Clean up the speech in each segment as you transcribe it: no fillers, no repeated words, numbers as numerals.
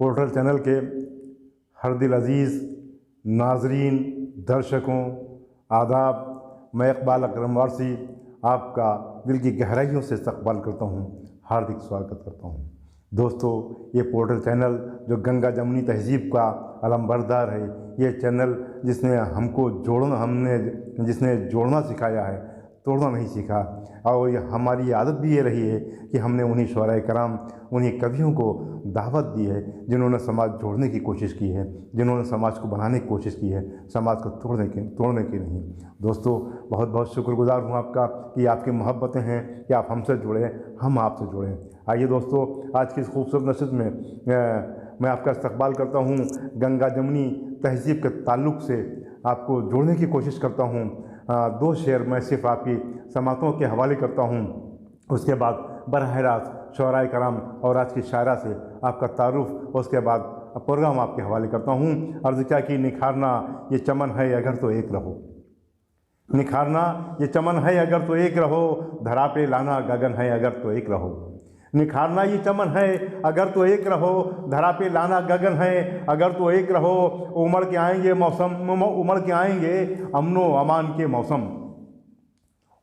Portal channel के हर दिल अज़ीज़ नाजरीन, दर्शकों, आदाब। मैं इकबाल अकरम वारसी आपका दिल की गहराइयों से इस्तकबाल करता हूँ, हार्दिक स्वागत करता हूँ। दोस्तों, ये पोर्टल चैनल जो गंगा जमुनी तहज़ीब का अलमबरदार है, ये चैनल जिसने जोड़ना सिखाया है, तोड़ना नहीं सीखा। और ये हमारी आदत भी ये रही है कि हमने उन्हीं शुअराए कराम, उन्हीं कवियों को दावत दी है जिन्होंने समाज जोड़ने की कोशिश की है, जिन्होंने समाज को बनाने की कोशिश की है, समाज को तोड़ने की नहीं। दोस्तों, बहुत बहुत शुक्रगुजार हूँ आपका कि आपकी मोहब्बतें हैं कि आप हमसे जुड़े, हम आपसे जुड़े। आइए दोस्तों, आज की इस खूबसूरत नशिस्त में मैं आपका इस्तकबाल करता हूँ। गंगा जमुनी तहज़ीब के ताल्लुक़ से आपको जोड़ने की कोशिश करता हूँ। दो शेर मैं सिर्फ आपकी समातों के हवाले करता हूँ, उसके बाद बरह रास्त शुअराए कराम और आज की शायरा से आपका तारुफ, उसके बाद प्रोग्राम आपके हवाले करता हूँ। अर्ज़ क्या कि निखारना ये चमन है अगर तो एक रहो, निखारना ये चमन है अगर तो एक रहो, धरा पे लाना गगन है अगर तो एक रहो। निखारना ये चमन है अगर तो एक रहो, धरा पे लाना गगन है अगर तो एक रहो। उमड़ के आएंगे उमड़ के आएंगे अमनो अमान के मौसम,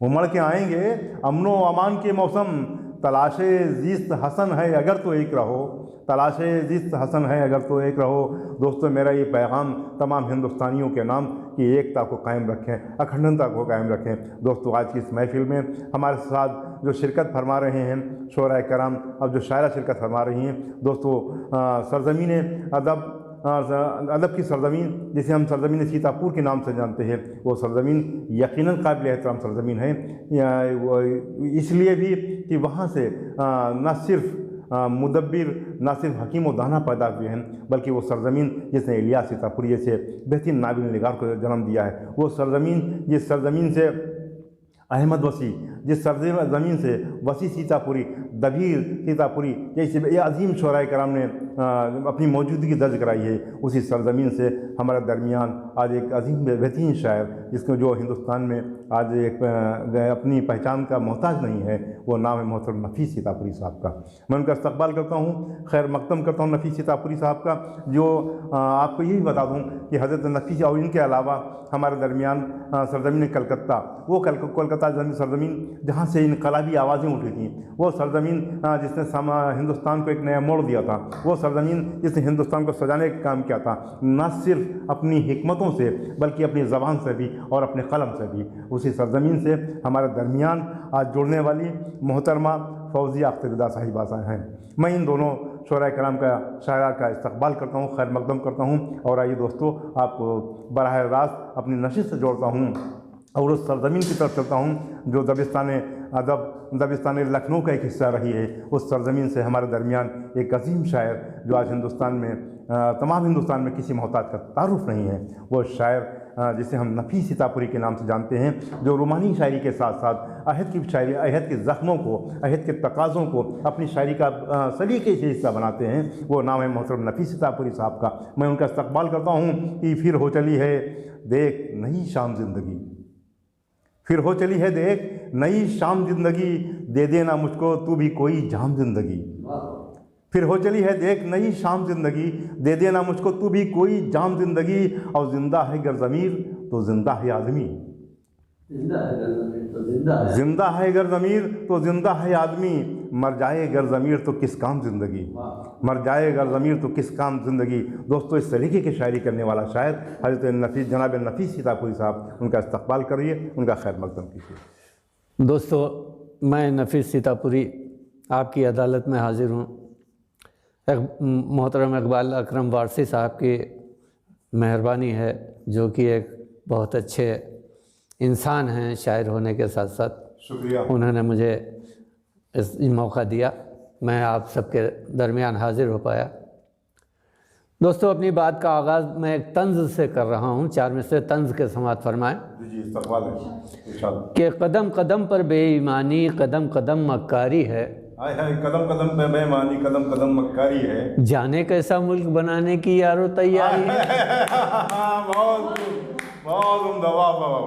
उमड़ के आएंगे अमनो अमान के मौसम। तलाशे ज़िस्त हसन है अगर तो एक रहो, तलाशे ज़िस्त हसन है अगर तो एक रहो। दोस्तों, मेरा ये पैगाम तमाम हिंदुस्तानियों के नाम की एकता को कायम रखें, अखंडता को कायम रखें। दोस्तों, आज की इस महफिल में हमारे साथ जो शिरकत फरमा रहे हैं शुअराए कराम, अब जो शायरा शिरकत फरमा रही हैं, दोस्तों, सरज़मीन अदब की सरज़मीन, जिसे हम सरज़मीन सीतापुर के नाम से जानते हैं, वो सरज़मीन यकीनन काबिल एहतराम सरज़मीन है। इसलिए भी कि वहाँ से न सिर्फ मुदब्बिर, ना सिर्फ हकीम व दाना पैदा हुए हैं, बल्कि वो सरज़मीन जिसने इलियास सीतापुरी जैसे बेहतरीन नाबिल निगार को जन्म दिया है, वो सरज़मीन जिस सरज़मीन से अहमद वसी, जिस सरज़मीन से वसी सीतापुरी, दबीर सीतापुरी जैसे ये अजीम शुअराए कराम ने अपनी मौजूदगी दर्ज कराई है, उसी सरज़मीन से हमारे दरमियान आज एक अजीम बेहतरीन शायर, जिसको जो हिंदुस्तान में आज एक अपनी पहचान का मोहताज नहीं है, वो नाम है मोहतरम नफ़ीस सीतापुरी साहब का। मैं उनका इस्तकबाल करता हूँ, खैर मकदम करता हूँ नफ़ीस सीतापुरी साहब का, जो आपको यही बता दूँ कि हज़रत नफ़ीस और इनके अलावा हमारे दरमियान सरज़मीन कलकत्ता, वो कोलकाता सरज़मीन जहाँ से इनकलाबी आवाज़ें उठी थीं, वो सरज़मीन जिसने हिंदुस्तान को एक नया मोड़ दिया था, वो सरज़मीन जिसने हिंदुस्तान को सजाने का काम किया था, न सिर्फ अपनी हिकमतों से बल्कि अपनी ज़बान से भी और अपने कलम से भी। उसी सरज़मीन से हमारे दरमियान आज जुड़ने वाली मोहतरमा फौजिया अख्तर साहिबा हैं। मैं इन दोनों शुअराए कराम का शायरा का इस्तकबाल करता हूँ, खैर मकदम करता हूँ। और आइए दोस्तों, आपको बराह रास्त अपनी नशिस्त से जोड़ता हूँ और उस सरज़मीन की तरफ चलता हूँ जो दबिस्तान लखनऊ का एक हिस्सा रही है। उस सरज़मीन से हमारे दरमियान एक अजीम शायर जो आज हिंदुस्तान में तमाम हिंदुस्तान में किसी मोहताज का तारुफ नहीं है, वो शायर जिसे हम नफ़ीस सीतापुरी के नाम से जानते हैं, जो रोमानी शायरी के साथ साथ अहद की शायरी, अहद के ज़ख्मों को, अहद के तकाज़ों को अपनी शायरी का सलीके से हिस्सा बनाते हैं, वो नाम है मोहतरम नफ़ीस सीतापुरी साहब का। मैं उनका इस्तकबाल करता हूँ कि फिर हो चली है देख नई शाम ज़िंदगी, फिर हो चली है देख नई शाम ज़िंदगी, दे देना मुझको तू भी कोई जाम ज़िंदगी। फिर हो चली है देख नई शाम ज़िंदगी, दे देना मुझको तू भी कोई जाम ज़िंदगी। और ज़िंदा है गर ज़मीर तो ज़िंदा है आदमी, जिंदा है गर ज़मीर तो ज़िंदा है आदमी। मर जाए गर ज़मीर तो किस काम ज़िंदगी, मर जाए गर ज़मीर तो किस काम ज़िंदगी। दोस्तों, इस तरीके की शायरी करने वाला शायर हज़रत नफ़ीस, जनाब नफ़ीस सीतापुरी साहब, उनका इस्तकबाल करिए, उनका खैर मकदम कीजिए। दोस्तों, मैं नफ़ीस सीतापुरी आपकी अदालत में हाज़िर हूँ। मोहतरम इकबाल अकरम वारसी साहब की मेहरबानी है, जो कि एक बहुत अच्छे इंसान हैं शायर होने के साथ साथ। शुक्रिया, उन्होंने मुझे इस मौका दिया, मैं आप सबके दरमियान हाज़िर हो पाया। दोस्तों, अपनी बात का आगाज़ मैं एक तंज़ से कर रहा हूँ, 4 में से तंज़ के समात फरमाएँ कि कदम कदम पर बेईमानी, कदम कदम मक्कारी है, कदम कदम पे बेईमानी, कदम कदम मक्कारी है, जाने कैसा मुल्क बनाने की यारो तैयारी है।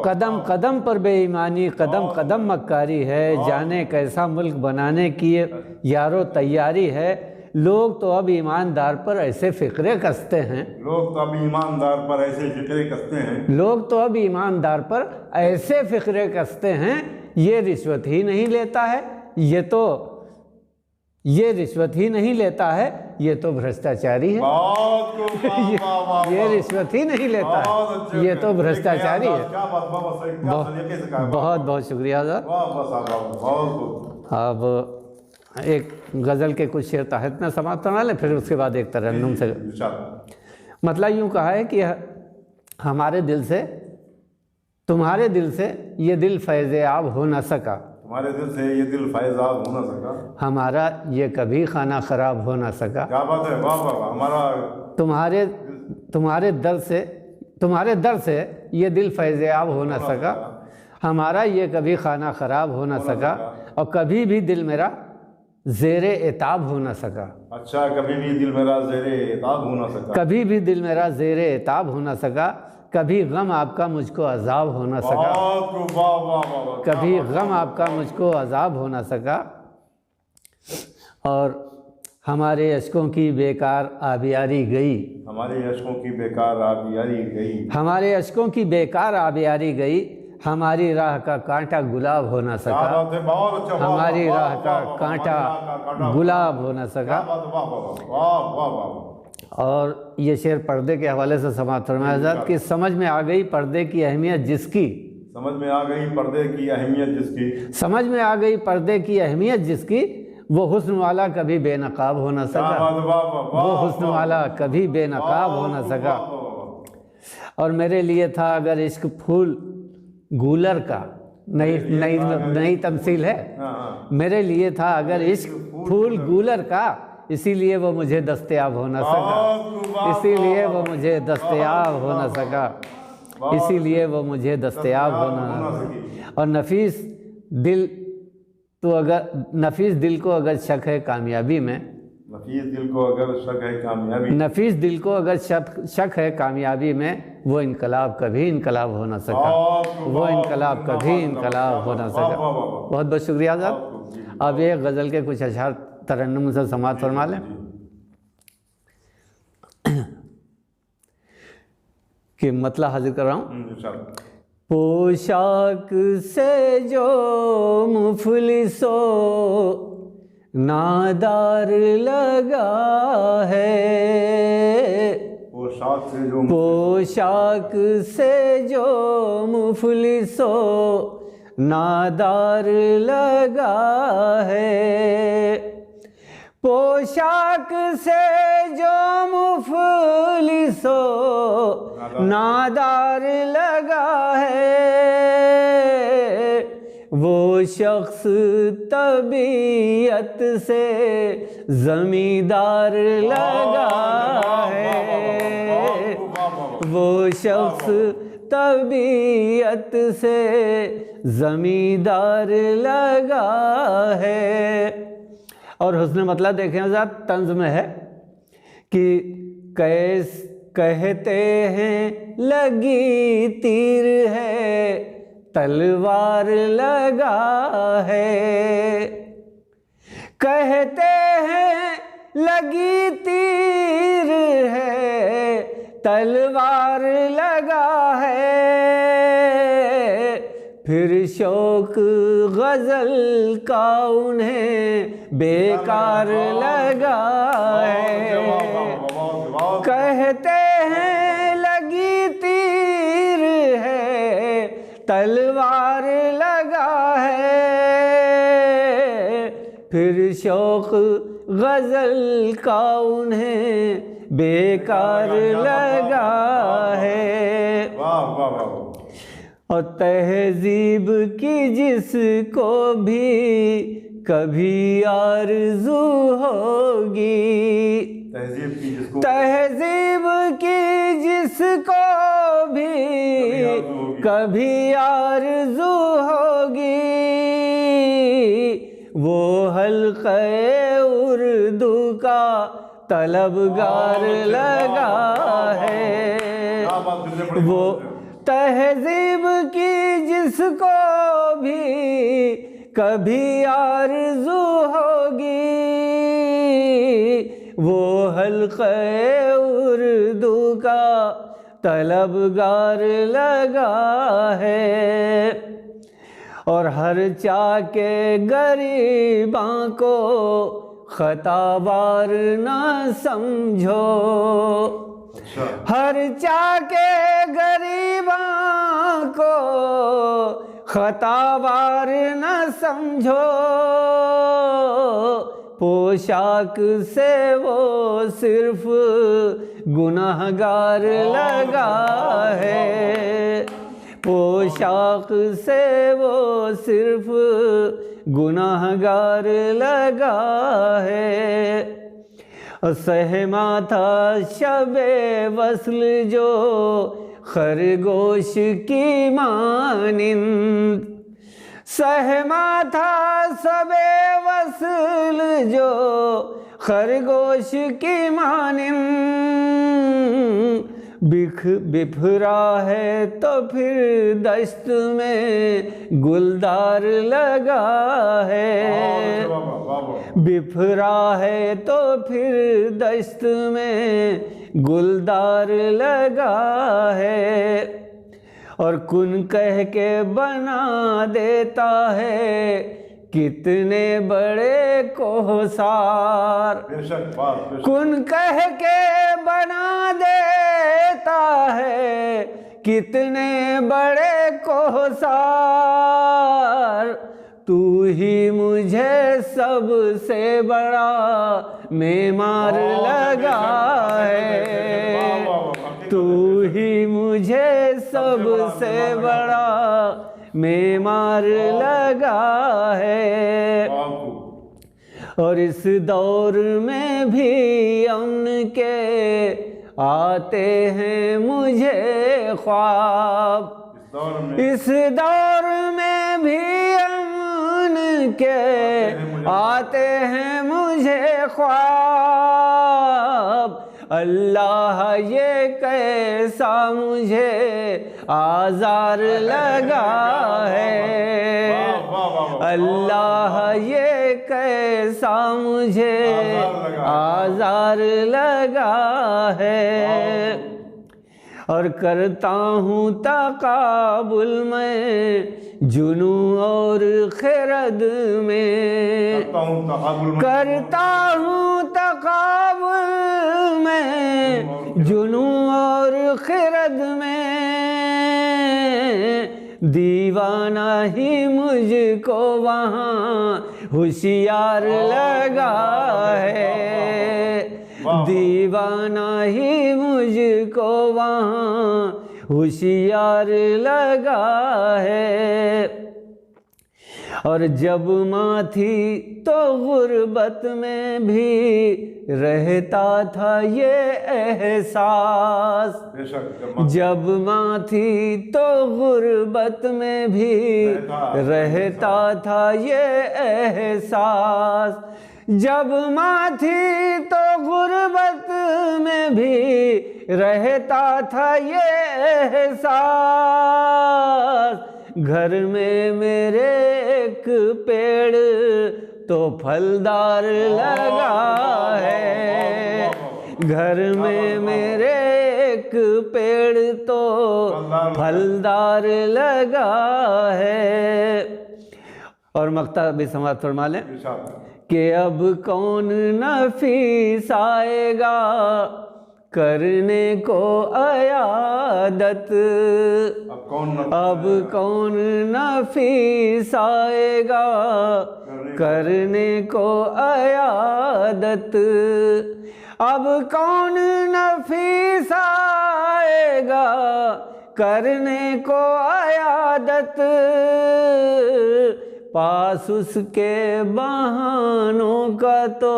कदम कदम पर बेईमानी, कदम कदम मक्कारी है, जाने कैसा मुल्क बनाने की यारो तैयारी है। लोग तो अब ईमानदार पर ऐसे फिक्रे कसते हैं, लोग तो अब ईमानदार पर ऐसे फिक्रे कसते हैं, लोग तो अब ईमानदार पर ऐसे फिक्रे कसते हैं, ये रिश्वत ही नहीं लेता है, ये रिश्वत ही नहीं लेता है, ये तो भ्रष्टाचारी है। बहुत खूब, वाह, वाह, वाह, ये वाह। रिश्वत ही नहीं लेता बहुत है, अच्छे ये तो देखिए, भ्रष्टाचारी है। क्या बात, बहुत सही, क्या तरीके से कहा। बहुत बहुत शुक्रिया सर। वाह, बस बहुत खूब। अब एक गज़ल के कुछ शेर तहत में समाप्त करना लें, फिर उसके बाद एक तरन्नुम से। मतलब यूँ कहा है कि हमारे दिल से, तुम्हारे दिल से ये दिल फैज़ आब हो न सका, तुम्हारे दिल से ये दिल फैज़ाब हो न सका, हमारा ये कभी खाना ख़राब हो न सका। क्या बात है, वाह वाह वाह। हमारा तुम्हारे दर से ये दिल फैज़ आब हो न सका, हमारा ये कभी खाना ख़राब हो न सका, और कभी भी दिल मेरा ज़ेरे एताब हो न सका। अच्छा, कभी भी दिल मेरा ज़ेरे एताब हो न सका, कभी भी दिल मेरा ज़ेरे एताब हो न सका, कभी गम आपका मुझको अज़ाब हो न सका, बहुत खूब, वाह वाह वाह वाह। कभी गम आपका मुझको अज़ाब हो न सका। और हमारे अश्कों की बेकार आबियारी गई, हमारे अश्कों की बेकार आबियारी गई, हमारे अश्कों की बेकार आबियारी गई, हमारी राह का कांटा गुलाब हो न क्या सका, बात है, बहुत अच्छा, वाह, हमारी वाह, राह वाह, का वाह, वाह, कांटा हमारी राह का कांटा गुलाब हो न क्या सका। बात है, वाह वाह वाह वाह वाह वाह। और ये शेर पर्दे के हवाले से समाप्त फरमाया हज़रत कि समझ में आ गई पर्दे की अहमियत जिसकी, समझ में आ गई पर्दे की अहमियत जिसकी, समझ में आ गई पर्दे की अहमियत जिसकी, वो हुस्न वाला कभी बेनकाब हो न क्या सका, बात है, वाह वाह वाह। वो हुस्न वाला कभी बेनकाब हो न सका। और मेरे लिए था अगर इश्क फूल गूलर का, नई तमसील है, मेरे लिए था अगर इश्क फूल गूलर का, इसीलिए वो मुझे दस्तयाब हो न सका, इसीलिए वो मुझे दस्तयाब हो न सका, इसीलिए वो मुझे दस्तयाब हो न। और नफीस दिल को अगर शक है कामयाबी में, नफीस दिल को अगर शक है कामयाबी, नफीस दिल को अगर शक है कामयाबी में, वो इनकलाब कभी इनकलाब हो न सका, वो इनकलाब कभी इनकलाब हो न सका। बहुत बहुत शुक्रिया साहब। अब ये गज़ल के कुछ अशआर तरन्नुम से समाप्त फरमा लें कि मतलब हाजिर कर रहा हूँ। पोशाक से जो मुफलिसो नादार लगा है, पोशाक से जो मुफलिसो नादार लगा है, पोशाक से जो मुफलिसो नादार लगा है, वो शख्स तबीयत से ज़मींदार लगा है, वो शख्स तबीयत से ज़मींदार लगा है। और हुस्न मतलब देखें हज़रत तंज़ में है कि कैस कहते हैं लगी तीर है, तलवार लगा है, कहते हैं लगी तीर है, तलवार लगा है, फिर शौक गज़ल का उन्हें बेकार लगा है, कहते हैं लगी तीर है, तलवार लगा है, फिर शौक गज़ल का उन्हें बेकार लगा है। और तहज़ीब की जिसको भी कभी आरज़ू होगी, तहज़ीब की जिसको भी कभी आरज़ू होगी, वो हल्क़े उर्दू का तलबगार लगा है, वो तहज़ीब की जिसको भी कभी आरज़ू होगी, वो हल्क़े उर्दू का तलबगार लगा है। और हर चाके गरीबां को ख़तावार ना समझो, हर चाके गरीबां को ख़तावार न समझो। पोशाक से वो सिर्फ गुनाहगार लगा है, पोशाक से वो सिर्फ गुनाहगार लगा है। सहमा था शबे वस्ल जो खरगोश की मानिंद, सहमा था शबे वस्ल जो खरगोश की मानिंद। बिखरा है तो फिर दश्त में गुलदार लगा है, बिखरा है तो फिर दश्त में गुलदार लगा है। और कुन कह के बना देता है कितने बड़े कोहसार, कुन कह के बना देता है कितने बड़े कोहसार। तू ही मुझे सबसे बड़ा मेमार लगा है, तू ही मुझे सबसे बड़ा मेमार लगा है। और इस दौर में भी अमन के आते हैं मुझे ख्वाब, इस दौर में भी अमन के आते हैं मुझे ख्वाब। अल्लाह ये कैसा मुझे आज़ार लगा है, अल्लाह ये कैसा मुझे आज़ार लगा है। और करता हूँ तकाबुल में जुनू और खिरद में, करता हूँ तकाबुल में जुनू और खिरद में। दीवाना ही मुझको वहाँ होशियार लगा है, दीवाना ही मुझको वहाँ होशियार लगा है। और जब माँ थी तो गुर्बत में भी रहता था ये एहसास, जब माँ थी तो गुर्बत में भी रहता था ये एहसास। जब माँ थी तो गुर्बत में भी रहता था ये एहसास। घर में मेरे एक पेड़ तो फलदार लगा है, घर में मेरे एक पेड़ तो फलदार लगा है। और मक्ता भी समाप्त फरमा लें कि अब कौन नफीस आएगा करने को अयादत, अब कौन नफीस आएगा करने को अयादत, अब कौन नफीस आएगा करने को अयादत। पास उसके बहानों का तो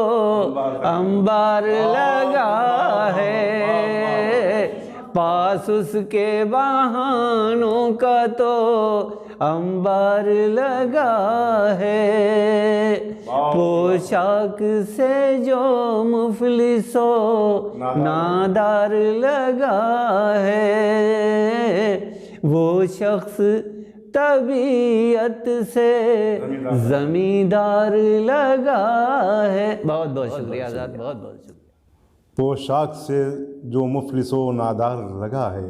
अंबार लगा है, पास उसके बहानों का तो अंबार लगा है। पोशाक से जो मुफलिसो नादार लगा है, वो शख्स तबीयत से ज़मींदार लगा है। बहुत बहुत शुक्रिया आज़ाद, बहुत बहुत शुक्रिया। पोशाक से जो मुफलिसो नादार लगा है,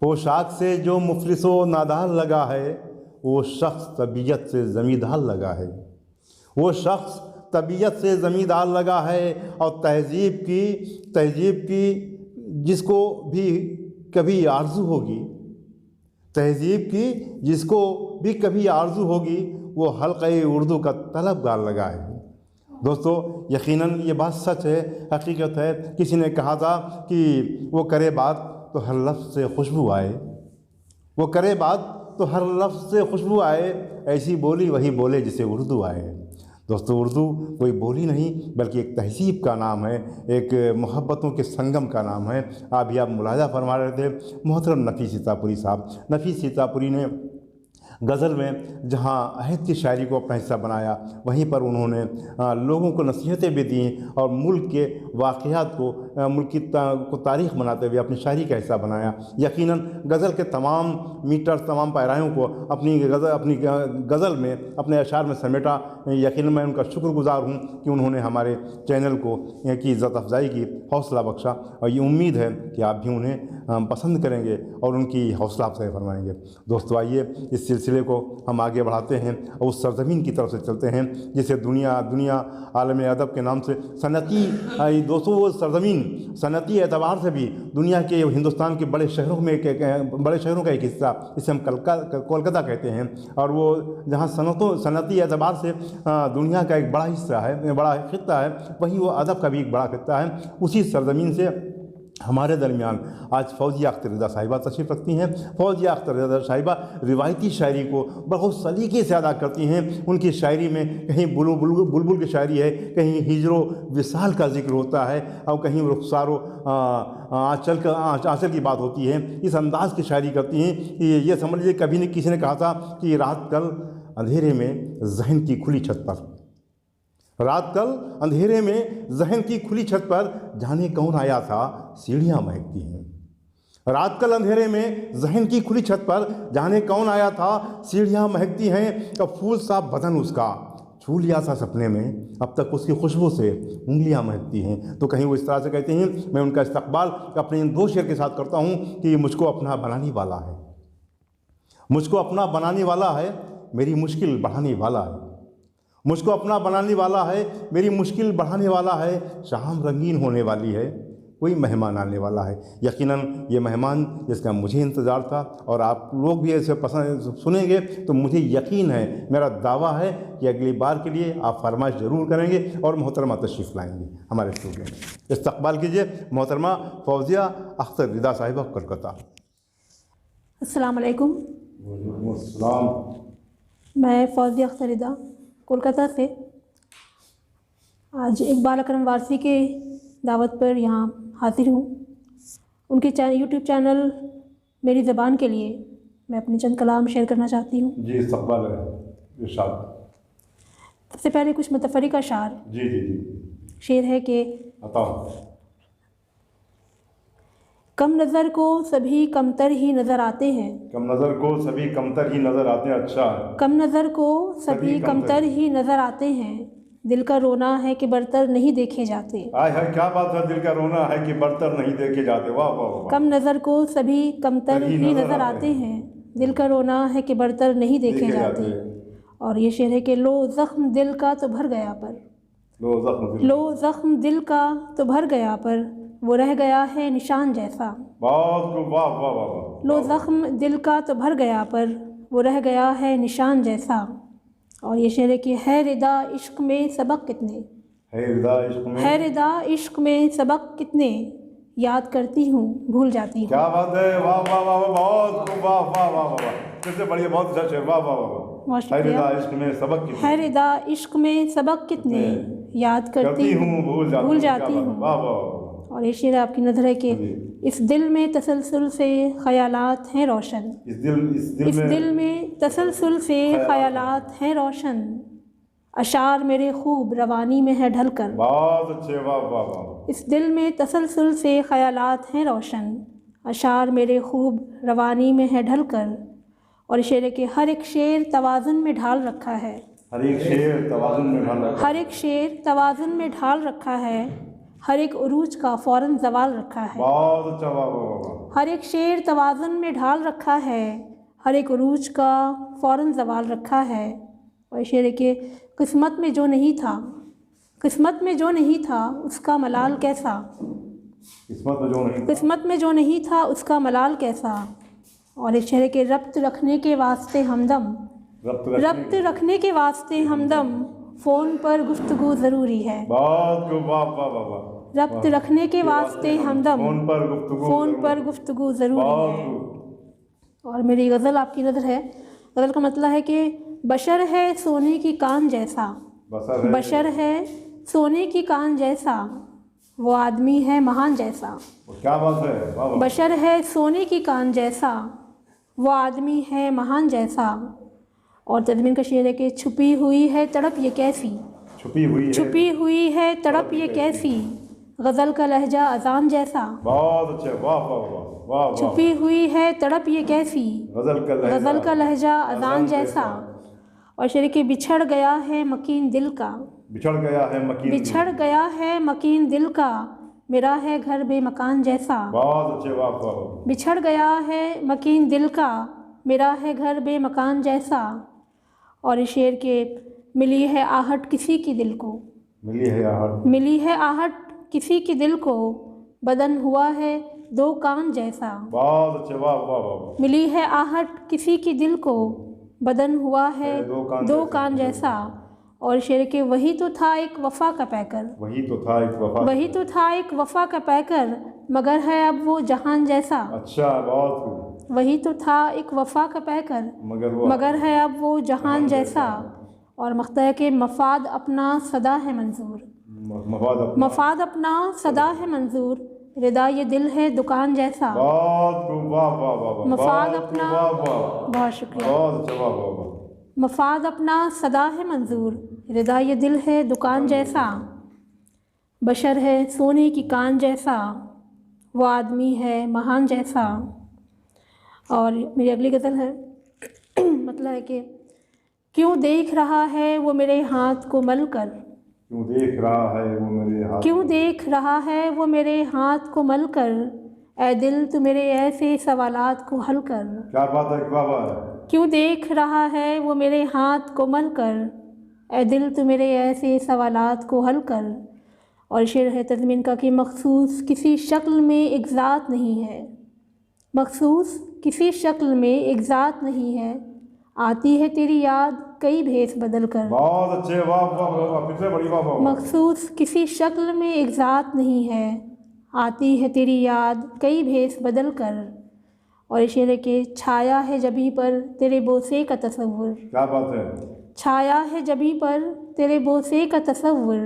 पोशाक से जो मुफलिसो नादार लगा है, वो शख्स तबीयत से ज़मींदार लगा है, वो शख्स तबीयत से ज़मींदार लगा है। और तहज़ीब की जिसको भी कभी आरज़ू होगी, तहज़ीब की जिसको भी कभी आरज़ू होगी, वो हल्क़े उर्दू का तलबगार लगा है। दोस्तों, यकीनन ये बात सच है, हकीकत है। किसी ने कहा था कि वो करे बात तो हर लफ्ज़ से खुशबू आए, वो करे बात तो हर लफ्ज़ से खुशबू आए, ऐसी बोली वही बोले जिसे उर्दू आए। दोस्तों, उर्दू कोई बोली नहीं बल्कि एक तहज़ीब का नाम है, एक मोहब्बतों के संगम का नाम है। अभी आप मुलाहिज़ा फरमा रहे थे मोहतरम नफ़ीस सीतापुरी साहब। नफ़ीस सीतापुरी ने गज़ल में जहाँ अहद की शायरी को अपना हिस्सा बनाया, वहीं पर उन्होंने लोगों को नसीहतें भी दी और मुल्क के वाक़यात को मुल्क की तारीख़ बनाते हुए अपनी शायरी का हिस्सा बनाया। यकीनन गज़ल के तमाम मीटर, तमाम पैरायों को अपनी गज़ल में, अपने अशार में समेटा। यकीनन मैं उनका शुक्रगुज़ार हूँ कि उन्होंने हमारे चैनल को की इज़्ज़त अफ़ज़ाई की, हौसला बख्शा। और ये उम्मीद है कि आप भी उन्हें पसंद करेंगे और उनकी हौसला अफ़ज़ाई फरमाएँगे। दोस्तों, आइए इस सिलसिले को हम आगे बढ़ाते हैं और उस सरज़मीन की तरफ से चलते हैं जिसे दुनिया आलम अदब के नाम से सनती। दोस्तों, वो सरज़मीन सनती एतबार से भी दुनिया के, हिंदुस्तान के बड़े शहरों का एक हिस्सा, इसे हम कोलकाता कहते हैं। और वो जहाँ सनती एतबार से दुनिया का एक बड़ा हिस्सा है, बड़ा खित्ता है, वहीं वो अदब का भी एक बड़ा खित्ता है। उसी सरज़मीन से हमारे दरमियान आज फौजिया अख्तर रज़ा साहिबा तशरीफ़ रखती हैं। फौजिया अख्तर रज़ा साहिबा रिवायती शायरी को बहुत सलीके से अदा करती हैं। उनकी शायरी में कहीं बुलबुल की शायरी है, कहीं हिजरो विसाल का जिक्र होता है और कहीं रुखसारो आंचल की बात होती है। इस अंदाज़ की शायरी करती हैं कि ये समझ लीजिए, कभी किसी ने कहा था कि रात कल अंधेरे में ज़हन की खुली छत पर, रात कल अंधेरे में ज़हन की खुली छत पर जाने कौन आया था, सीढ़ियाँ महकती हैं। रात कल अंधेरे में ज़हन की खुली छत पर जाने कौन आया था, सीढ़ियाँ महकती हैं। तो फूल सा बदन उसका छू लिया था सपने में, अब तक उसकी खुशबू से उंगलियाँ महकती हैं। तो कहीं वो इस तरह से कहते हैं, मैं उनका इस्तकबाल अपने इन दो शेर के साथ करता हूँ कि मुझको अपना बनाने वाला है, मुझको अपना बनाने वाला है, मेरी मुश्किल बढ़ाने वाला है, मुझको अपना बनाने वाला है, मेरी मुश्किल बढ़ाने वाला है। शाम रंगीन होने वाली है, कोई मेहमान आने वाला है। यकीनन ये मेहमान जिसका मुझे इंतज़ार था और आप लोग भी ऐसे पसंद सुनेंगे तो मुझे यकीन है, मेरा दावा है कि अगली बार के लिए आप फरमाइश ज़रूर करेंगे और मोहतरमा तशरीफ़ लाएंगे हमारे स्टूडियो में। इस्तकबाल कीजिए मोहतरमा फौजिया अख्तर रज़ा साहिबा, कोलकाता। अस्सलाम वालेकुम। मैं फौजिया अख्तर रज़ा कोलकाता से आज इकबाल अकरम वारसी के दावत पर यहाँ हाजिर हूँ। उनके यूट्यूब चैनल मेरी ज़बान के लिए मैं अपने चंद कलाम शेयर करना चाहती हूँ। जी, इस्तकबाल है, इरशाद। सबसे पहले कुछ मुतफ़रिक़ अशार। जी जी जी। शेर है कि कम नज़र को सभी कमतर ही नज़र आते हैं, कम नज़र को सभी कमतर ही नज़र आते हैं। अच्छा, कम नज़र को सभी कमतर ही नज़र आते हैं, दिल का रोना है कि बरतर नहीं देखे जाते। आय हाय, क्या बात है, दिल का रोना है कि बरतर नहीं देखे जाते। वाह वाह वाह। कम नज़र को सभी कमतर ही नज़र आते हैं, दिल का रोना है कि बरतर नहीं देखे जाते। और ये शेर है कि लो ज़ख्म दिल का तो भर गया पर, लो ज़ख्म दिल का तो भर गया पर, वो रह गया है निशान जैसा। वाह वाह वाह वाह। लो ज़ख्म दिल का तो भर गया पर, वो रह गया है निशान जैसा। और ये शेर है कि है रिदा इश्क में सबक कितने, है रिदा इश्क में, है रिदा इश्क में सबक कितने, याद करती हूँ भूल जाती हूँ। क्या बात है, वाह वाह वाह, बहुत वाह वाह वाह वाह। सबसे बढ़िया, बहुत अच्छा शेर, वाह वाह वाह। है रिदा इश्क में सबक कितने, है रिदा इश्क में सबक कितने, याद करती हूँ भूल जाती हूँ। वाह वाह। और ये शेर आपकी नज़र है कि इस दिल में तसलसल से ख़यालात हैं रोशन, इस दिल में तसलसल से ख़यालात हैं रोशन, अशार मेरे खूब रवानी में है ढलकर। बहुत अच्छे, वाह वाह वाह। इस दिल में तसलसल से ख़यालात हैं रोशन, अशार मेरे खूब रवानी में है ढलकर। और शेर है कि हर एक शेर तवाज़ुन में ढाल रखा है, हर एक शेर तवाज़ुन में ढाल रखा है, हर एक शेर तवाज़ुन में ढाल रखा है, हर एक उरूज का फ़ौरन ज़वाल रखा है। बहुत अच्छा, वाह वाह वाह। हर एक शेर तवाज़ुन में ढाल रखा है, हर एक उरूज का फ़ौरन ज़वाल रखा है। और शेर है कि किस्मत में जो नहीं था, किस्मत में जो नहीं था उसका मलाल कैसा, किस्मत में जो नहीं, किस्मत में जो नहीं था उसका मलाल कैसा। और एक शेर है कि रब्त रखने के वास्ते हमदम, रब्त रखने के वास्ते हमदम, फ़ोन पर गुफ्तगू ज़रूरी है। बहुत वाह वाह वाह वाह। रब्त रखने के वास्ते हमदम, फ़ोन पर गुफ्तगू ज़रूरी है। और मेरी गज़ल आपकी नज़र है। गज़ल का मतलब है कि बशर है सोने की कान जैसा, बशर है सोने की कान जैसा, वो आदमी है महान जैसा। क्या बात है, वाह वाह। बशर है सोने की कान जैसा, वो आदमी है महान जैसा। और तज़मीन का शेर है कि छुपी हुई है तड़प ये कैसी, छुपी हुई है, छुपी हुई है तड़प ये कैसी, गज़ल का लहजा अजान जैसा। बहुत अच्छे, वाह वाह वाह वाह वाह। छुपी हुई है तड़प ये कैसी, गज़ल का लहजा अजान जैसा। और शेर के बिछड़ गया है मकीन दिल का, बिछड़ गया है मकीन, बिछड़ गया है मकीन दिल का, मेरा है घर बेमकान जैसा। बहुत अच्छे, वाह वाह। बिछड़ गया है मकीन दिल का, मेरा है घर बेमकान जैसा। और इस शेर के मिली है आहट किसी की दिल को, मिली है आहट, मिली है आहट किसी की दिल को, बदन हुआ है दो कान जैसा। बहुत अच्छे, वाह वाह वाह। मिली है आहट किसी की दिल को, बदन हुआ है दो कान जैसा। और शेर के वही तो था एक वफ़ा का पैकर, वही तो था एक वफा, वही तो था एक वफ़ा का पैकर, मगर है अब वो जहान जैसा। अच्छा, बहुत खूब। वही तो था एक वफ़ा का पैकर, मगर है अब वो जहान जैसा। और मख्ता है कि मफाद अपना सदा है मंजूर, मफाद अपना सदा है मंजूर, रिदा ये दिल है दुकान जैसा। बहुत खूब, वाह वाह वाह। मफाद अपना, बहुत शुक्रिया, बहुत अच्छा, वाह वाह वाह। मफाद अपना सदा है मंजूर, रिदा ये दिल है दुकान जैसा। बशर है सोने की कान जैसा, वो आदमी है महान जैसा। और मेरी अगली गज़ल है मतलब है कि क्यों देख रहा है वो मेरे हाथ को मल कर, क्यों देख रहा है वो मेरे हाथ, क्यों देख रहा है वो मेरे हाथ को मल कर, ऐ दिल तू मेरे ऐसे सवालात को हल कर। क्या बात है, क्या बात है। क्यों देख रहा है वो मेरे हाथ को मल कर, ऐ दिल तू मेरे ऐसे सवालात को हल कर। और शेर है तज़मीन का कि मखसूस किसी शक्ल में एक ज़ात नहीं है, मखसूस किसी शक्ल में एक ज़ात नहीं है, आती है तेरी याद कई भेस बदल कर। बहुत अच्छे, वाह वाह वाह, फिर से बड़ी वाह वाह। मखसूस किसी शक्ल में एक ज़ात नहीं है, आती है तेरी याद कई भेस बदल कर। और शेर के छाया है जबी पर तेरे बोसे का तसव्वुर, क्या बात है। छाया है जबी पर तेरे बोसे का तसव्वुर,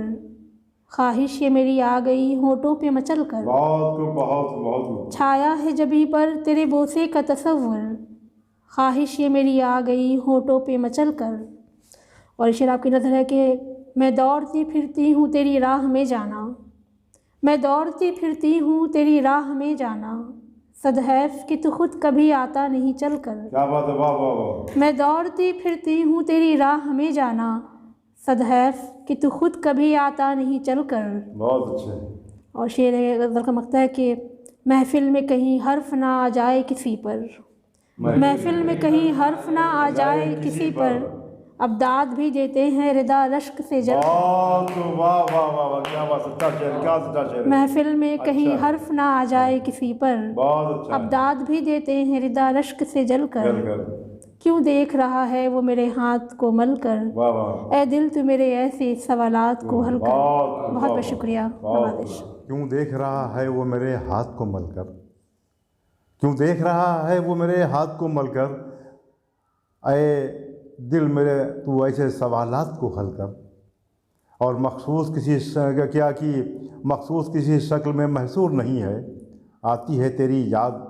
ख्वाहिश ये मेरी आ गई होठों पे मचल कर। बहुत बहुत बहुत। छाया है जबी पर तेरे बोसे का तसव्वुर, ख्वाहिश ये मेरी आ गई होठों पे मचल कर। और शेर आपकी नज़र है कि मैं दौड़ती फिरती हूँ तेरी राह में जाना, मैं दौड़ती फिरती हूँ तेरी राह में जाना, सदहैफ कि तू खुद कभी आता नहीं चल कर। क्या बात है, वाह वाह वाह। मैं दौड़ती फिरती हूँ तेरी राह में जाना, सदहैफ कि तू खुद कभी आता नहीं चल कर। बहुत अच्छे। और शेर गज़ल का मकता है कि महफिल में कहीं हर्फ ना आ जाए किसी पर, महफिल में कहीं हर्फ ना आ जाए किसी पर, अब दाद भी देते हैं रिदा रश्क से जल। वाह वाह वाह, क्या बात, सच्चा शेर, क्या सच्चा शेर। महफिल में कहीं हर्फ ना आ जाए किसी पर, बहुत अच्छा। अब दाद भी देते हैं रिदा रश्क से जल कर। क्यों देख रहा है वो मेरे हाथ को मल कर, वाह वाह, ऐ दिल तू मेरे ऐसे सवालात को हल कर। बहुत बहुत शुक्रिया, नवाज़िश। क्यों देख रहा है वो मेरे हाथ को मल कर, क्यों देख रहा है वो मेरे हाथ को मल कर, ऐ दिल मेरे तू ऐसे सवालात को हल कर। और मखसूस किसी क्या कि मखसूस किसी शक्ल में महसूर नहीं है, आती है तेरी याद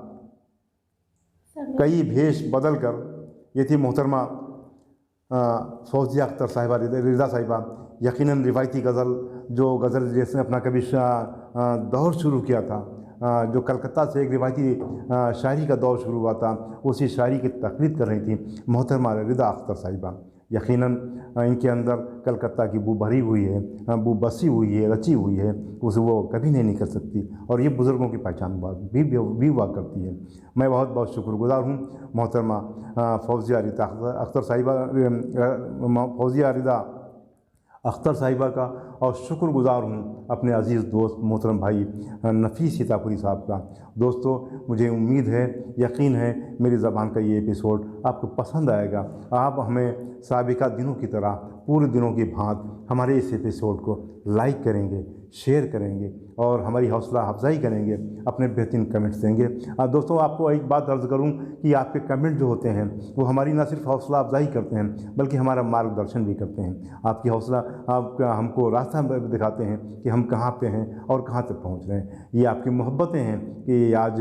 कई भेष बदल कर। ये थी मोहतरमा फौजिया अख्तर साहिबा, रिदा साहिबा। यकीनन रिवायती गज़ल, जो गज़ल जिसने अपना कभी दौर शुरू किया था, जो कलकत्ता से एक रिवायती शायरी का दौर शुरू हुआ था, उसी शायरी की तकलीद कर रही थी मोहतरमा रिदा अख्तर साहिबा। यकीनन इनके अंदर कलकत्ता की बू भरी हुई है, बू बसी हुई है, रची हुई है, उसे वो कभी नहीं निकल सकती और ये बुज़ुर्गों की पहचान भी हुआ करती है। मैं बहुत बहुत शुक्रगुज़ार हूँ मोहतरमा फौजिया रिदा अख्तर साहिबा, फौजिया रिदा अख्तर साहिबा का, और शुक्रगुज़ार हूँ अपने अज़ीज़ दोस्त मोहतरम भाई नफ़ीस सीतापुरी साहब का। दोस्तों, मुझे उम्मीद है, यकीन है, मेरी ज़बान का ये एपिसोड आपको पसंद आएगा। आप हमें साबिका दिनों की तरह पूरे दिनों की भांति हमारे इस एपिसोड को लाइक करेंगे, शेयर करेंगे और हमारी हौसला अफजाई करेंगे, अपने बेहतरीन कमेंट्स देंगे। दोस्तों, आपको एक बात अर्ज़ करूं कि आपके कमेंट जो होते हैं वो हमारी न सिर्फ हौसला अफजाई करते हैं बल्कि हमारा मार्गदर्शन भी करते हैं। आपकी हौसला आप हमको रास्ता दिखाते हैं कि हम कहाँ पे हैं और कहाँ तक पहुँच रहे हैं। ये आपकी मोहब्बतें हैं कि आज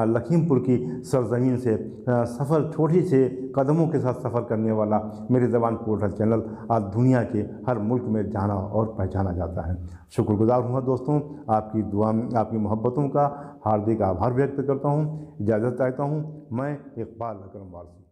लखीमपुर की सरज़मीन से सफ़र, छोटी से कदमों के साथ सफ़र करने वाला मेरी ज़बान पोर्टल चैनल आज दुनिया के हर मुल्क में जाना और पहचाना जाता है। शुक्रगुज़ार हूँ दोस्तों, आपकी दुआ, आपकी मोहब्बतों का हार्दिक आभार व्यक्त करता हूँ। इजाज़त चाहता हूँ। मैं इकबाल अकरम वारसी।